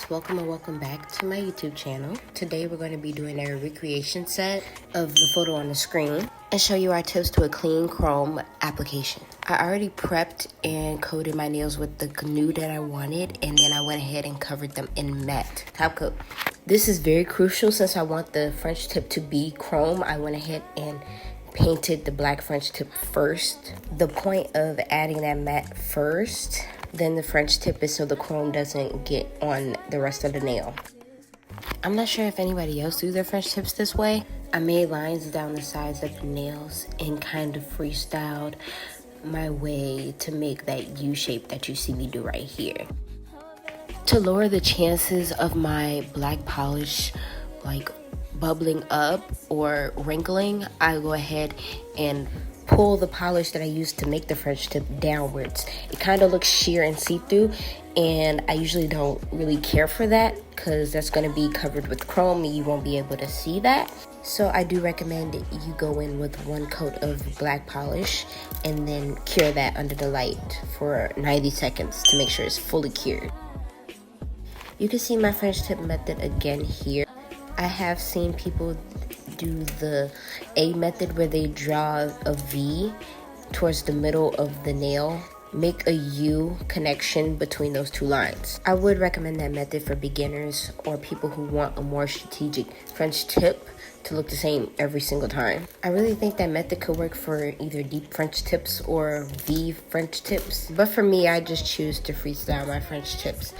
guys, welcome and welcome back to my YouTube channel. Today we're going to be doing a recreation set of the photo on the screen and show you our tips to a clean chrome application. I already prepped and coated my nails with the nude that I wanted, and then I went ahead and covered them in matte top coat. This is very crucial since I want the French tip to be chrome. I went ahead and painted the black French tip first. The point of adding that matte first, then the French tip, is so the chrome doesn't get on the rest of the nail. I'm not sure if anybody else do their French tips this way. I made lines down the sides of the nails and kind of freestyled my way to make that U shape that you see me do right here. To lower the chances of my black polish bubbling up or wrinkling, I go ahead and pull the polish that I used to make the French tip downwards. It kind of looks sheer and see-through, and I usually don't really care for that because that's going to be covered with chrome and you won't be able to see that. So I do recommend you go in with one coat of black polish and then cure that under the light for 90 seconds to make sure it's fully cured. You can see my French tip method again here. I have seen people do the A method where they draw a V towards the middle of the nail, make a U connection between those two lines. I would recommend that method for beginners or people who want a more strategic French tip to look the same every single time. I really think that method could work for either deep French tips or V French tips, but for me, I just choose to freestyle my French tips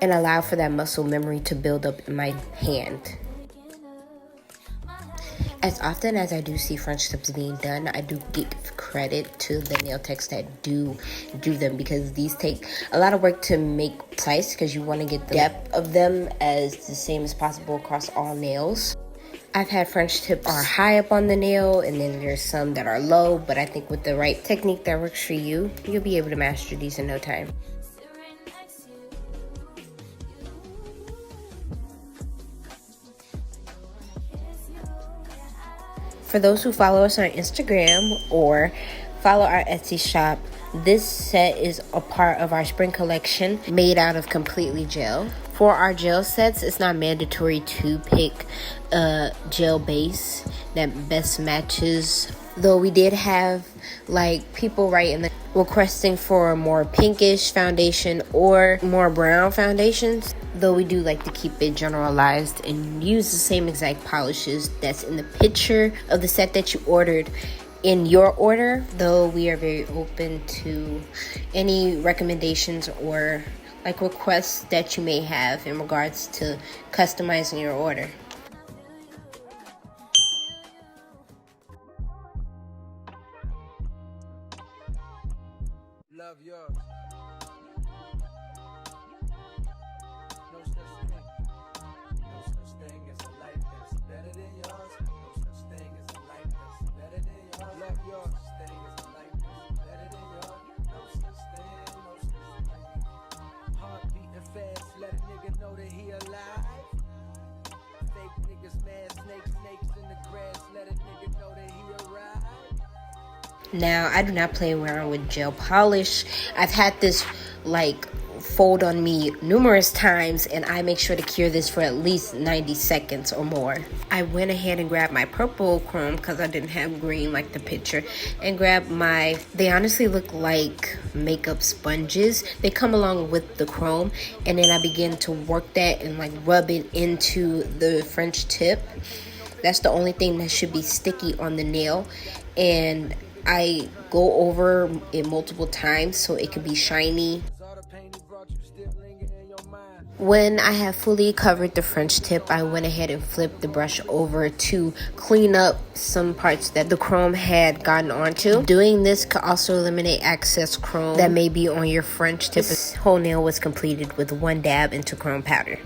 and allow for that muscle memory to build up in my hand. As often as I do see French tips being done, I do give credit to the nail techs that do them, because these take a lot of work to make precise because you want to get the depth of them as the same as possible across all nails. I've had French tips are high up on the nail, and then there's some that are low, but I think with the right technique that works for you, you'll be able to master these in no time. For those who follow us on Instagram or follow our Etsy shop, this set is a part of our spring collection made out of completely gel. For our gel sets, it's not mandatory to pick a gel base that best matches, though we did have people write in the requesting for a more pinkish foundation or more brown foundations, though we do like to keep it generalized and use the same exact polishes that's in the picture of the set that you ordered in your order, though we are very open to any recommendations or requests that you may have in regards to customizing your order. Love yours. No such thing. No such thing as a life that's better than yours. No such thing as a life that's better than yours. Love yours. No such thing as a life that's better than yours. No such thing. No such thing. Heart beating fast. Let a nigga know that he alive. Fake niggas mad. Snakes in the grass. Let a nigga know that he arrived. Now, I do not play around with gel polish. I've had this fold on me numerous times, and I make sure to cure this for at least 90 seconds or more. I went ahead and grabbed my purple chrome because I didn't have green like the picture, and grabbed they honestly look like makeup sponges. They come along with the chrome, and then I begin to work that and rub it into the French tip. That's the only thing that should be sticky on the nail, and I go over it multiple times so it can be shiny. When I have fully covered the French tip, I went ahead and flipped the brush over to clean up some parts that the chrome had gotten onto. Doing this could also eliminate excess chrome that may be on your French tip. This whole nail was completed with one dab into chrome powder.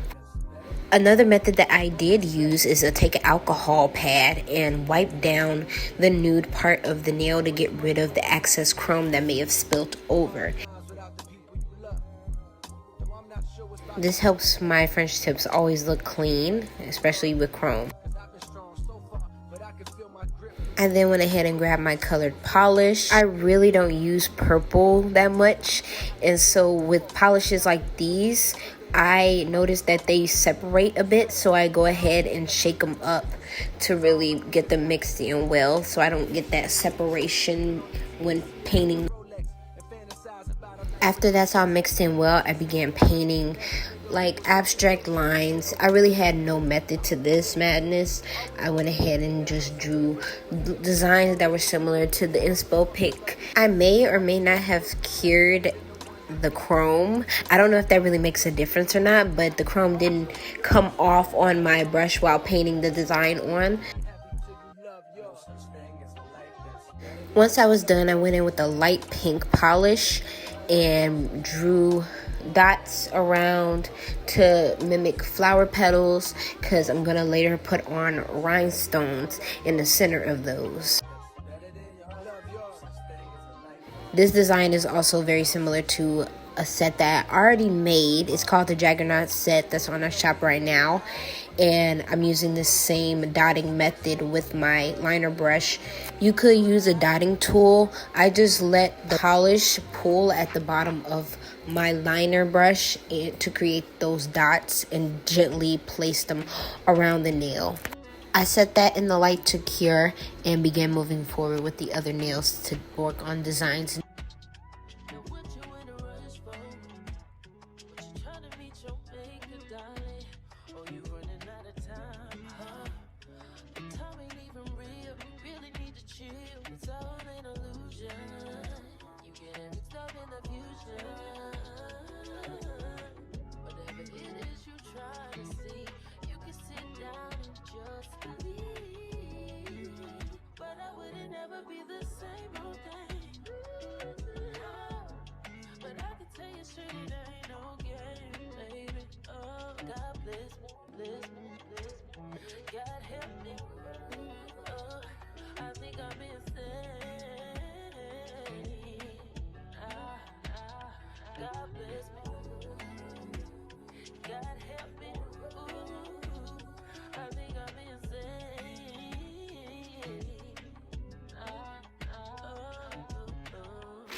Another method that I did use is to take an alcohol pad and wipe down the nude part of the nail to get rid of the excess chrome that may have spilt over. This helps my French tips always look clean, especially with chrome. I then went ahead and grabbed my colored polish. I really don't use purple that much, and so with polishes like these, I noticed that they separate a bit, so I go ahead and shake them up to really get them mixed in well, so I don't get that separation when painting. After that's all mixed in well, I began painting like abstract lines. I really had no method to this madness. I went ahead and just drew designs that were similar to the inspo pic. I may or may not have cured the chrome. I don't know if that really makes a difference or not, but the chrome didn't come off on my brush while painting the design on. Once I was done, I went in with a light pink polish and drew dots around to mimic flower petals, because I'm gonna later put on rhinestones in the center of those. This design is also very similar to a set that I already made. It's called the Juggernaut set that's on our shop right now. And I'm using the same dotting method with my liner brush. You could use a dotting tool. I just let the polish pool at the bottom of my liner brush to create those dots and gently place them around the nail. I set that in the light to cure and began moving forward with the other nails to work on designs.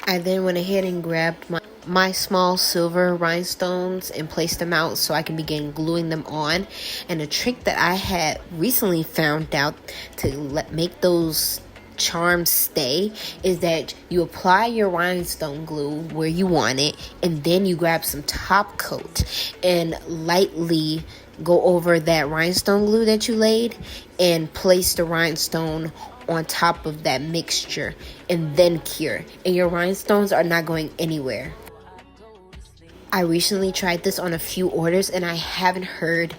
I then went ahead and grabbed my small silver rhinestones and placed them out so I can begin gluing them on. And a trick that I had recently found out to make those charms stay is that you apply your rhinestone glue where you want it, and then you grab some top coat and lightly go over that rhinestone glue that you laid and place the rhinestone on top of that mixture and then cure, and your rhinestones are not going anywhere. I recently tried this on a few orders and I haven't heard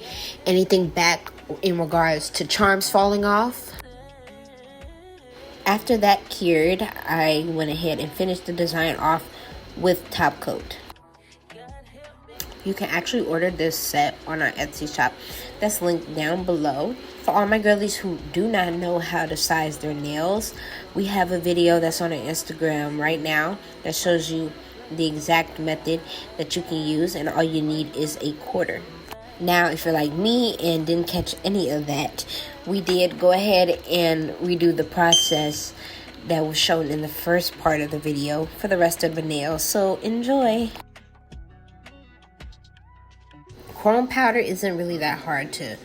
anything back in regards to charms falling off. After that cured, I went ahead and finished the design off with top coat. You can actually order this set on our Etsy shop that's linked down below. For all my girlies who do not know how to size their nails, we have a video that's on our Instagram right now that shows you the exact method that you can use, and all you need is a quarter. Now, if you're like me and didn't catch any of that, we did go ahead and redo the process that was shown in the first part of the video for the rest of the nails, so enjoy. Chrome powder isn't really that hard to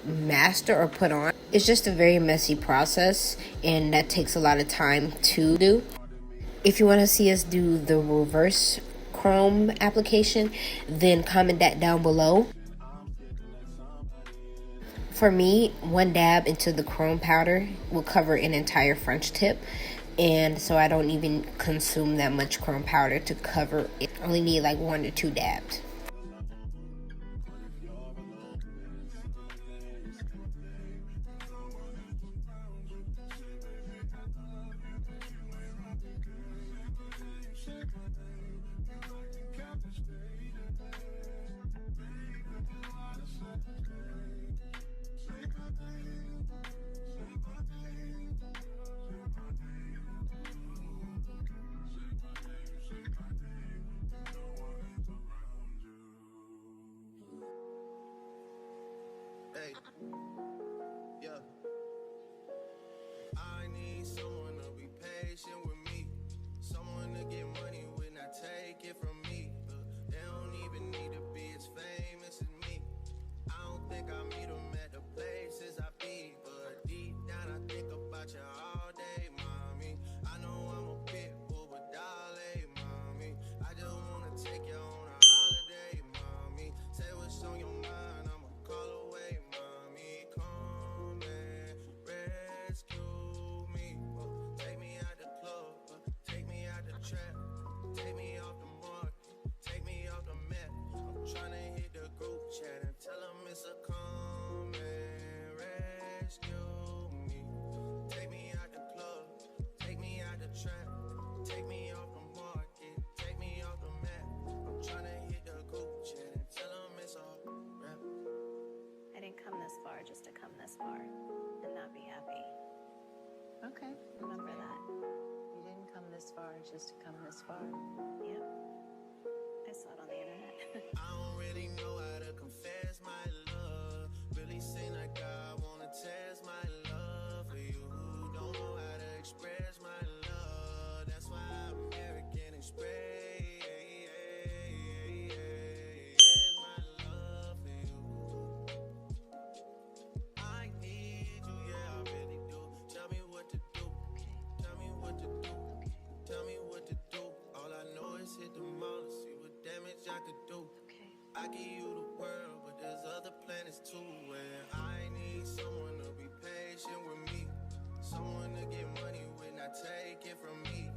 master or put on. It's just a very messy process, and that takes a lot of time to do. If you want to see us do the reverse chrome application, then comment that down below. For me, one dab into the chrome powder will cover an entire French tip, and so I don't even consume that much chrome powder to cover it. I only need like 1 or 2 dabs. just to come this far. Yep. I saw it on the internet. I don't really know how to confess my love. Really seem like I wanna test my love for you. Don't know how to express my love. That's why American Express my love for you. I need you, yeah, I really do. Tell me what to do. Tell me what to do. Tell me what to do. All I know is hit the mall, see what damage I could do. I give you the world, but there's other planets too. Where I need someone to be patient with me, someone to get money when I take it from me.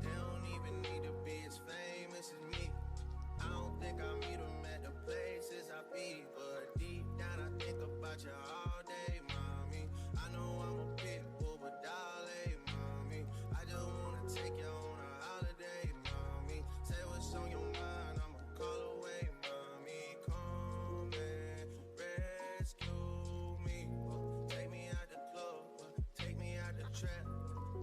They don't even need to be as famous as me. I don't think I meet them at the places I be, but deep down I think about you all day, mommy. I know I'm a pit bull, but darling, mommy, I just wanna take you on a holiday, mommy. Say what's on your mind, I'ma call away, mommy. Come and rescue me. Take me out the club, take me out the trap,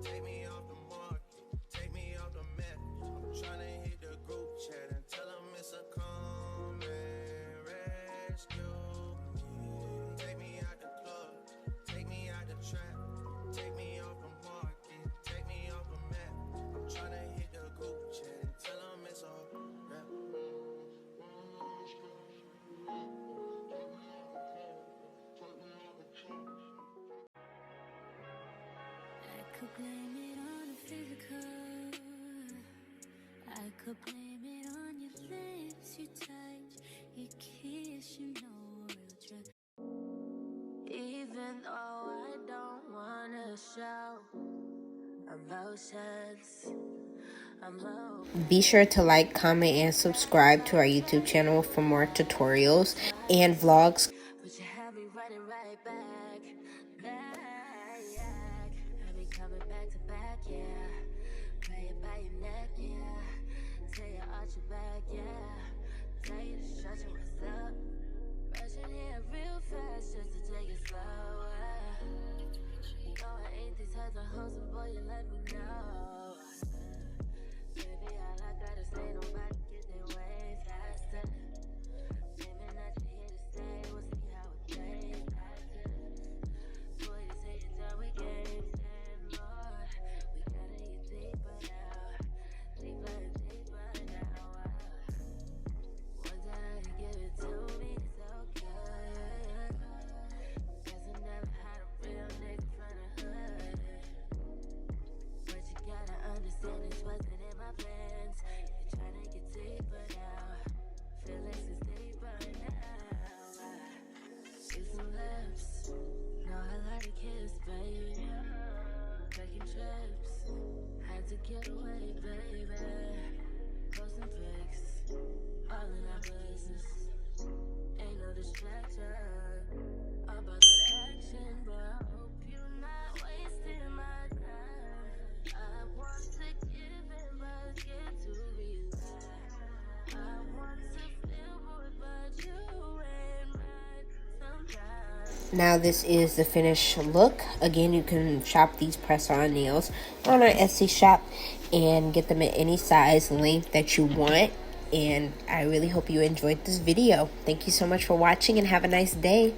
take me off the market, take me off the map. I'm tryna hit the group chat and tell them it's a come and rescue me. Take me out the club, take me out the trap, take me off the market, take me off the map. I'm tryna hit the group chat and tell them it's a rap. I could blame it on the physical. I could blame it on your lips, your touch, your kiss, you know real truth. Even though I don't wanna show emotions, I'm low. Be sure to like, comment, and subscribe to our YouTube channel for more tutorials and vlogs. But you have me running right back. Have me coming back to back, yeah. Play it by your neck, yeah. Tell you arch your back, yeah. Tell you to shut your ass up. Rushing here real fast just to take it slower. You know I ain't these types of hoes, and boy, you let me know. Baby, all I gotta say, nobody get their way faster. Maybe not you here to stay, we'll see how it plays after. Boy, you say you're done with games and more. We gotta get deeper now, deeper and deeper now. One time you give it to me so good. Guess I never had a real nigga from the hood. But you gotta understand this wasn't in my plans. You're trying to get deeper now. Feelings is deeper now. Shoot some lips. Know I like to kiss, baby. Taking trips. Had to get away, baby. Post some pics. All in our business. Ain't no distraction about that action, but I hope you're not wasting my time. I want to give it, but get to relax. I want to feel more, but you ain't right sometimes. Now this is the finished look. Again, you can shop these press-on nails on our Etsy shop and get them in any size, length that you want. And I really hope you enjoyed this video. Thank you so much for watching and have a nice day.